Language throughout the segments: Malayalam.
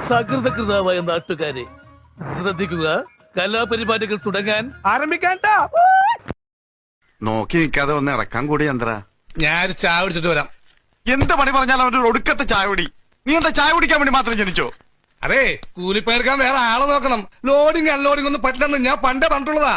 സകൃതകൃതാവായ നാട്ടുകാരെ ശ്രദ്ധിക്കുക, കലാപരിപാടികൾ തുടങ്ങാൻ ആരംഭിക്കാൻ. നോക്കി നിൽക്കാതെ ഒന്ന് ഇറക്കാൻ കൂടി യന്ത്ര. ഞാൻ ചായ കുടിച്ചിട്ട് വരാം. എന്ത് പണി പറഞ്ഞാലും അവന്റെ ഒടുക്കത്തെ ചായ കുടി. നീ എന്താ ചായ കുടിക്കാൻ വേണ്ടി മാത്രം ജനിച്ചോ? അതെ, കൂലിപ്പണിയെടുക്കാൻ വേറെ ആളെ നോക്കണം. ലോഡിങ് അൺലോഡിങ് ഒന്നും പറ്റില്ലെന്ന് ഞാൻ പണ്ടേ പറഞ്ഞിട്ടുള്ളതാ.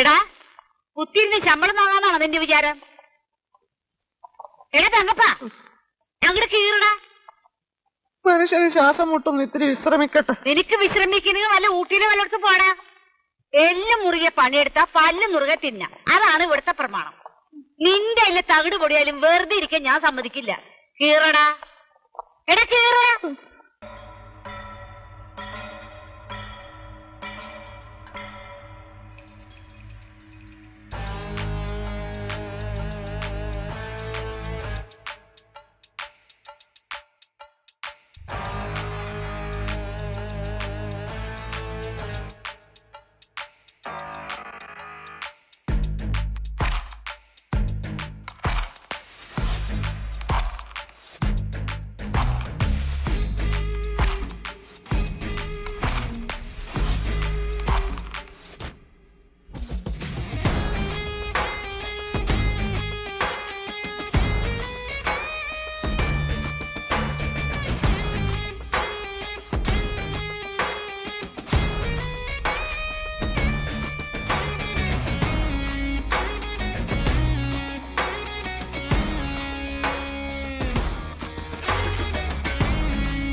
എടാ, കുത്തിയിരുന്ന് ശമ്പളം വാങ്ങാന്നാണോ നിന്റെ വിചാരം? എടാ തങ്കപ്പ, ഞങ്ങടെ കീറടാ. മനുഷ്യന് ശ്വാസം മുട്ടും, ഇത്തിരി വിശ്രമിക്കട്ടെ. നിനക്ക് വിശ്രമിക്കണെങ്കിൽ വല്ല ഊട്ടിയിലെ വല്ലയിടത്ത് പോടാ. എല്ലും മുറുകെ പണിയെടുത്താ പല്ലും മുറുകെ തിന്ന. അതാണ് ഇവിടുത്തെ പ്രമാണം. നിന്റെ എല്ലാം തകിട് പൊടിയാലും വെറുതെ ഇരിക്കാൻ ഞാൻ സമ്മതിക്കില്ല. കീറടാ, എടാ കീറടാ.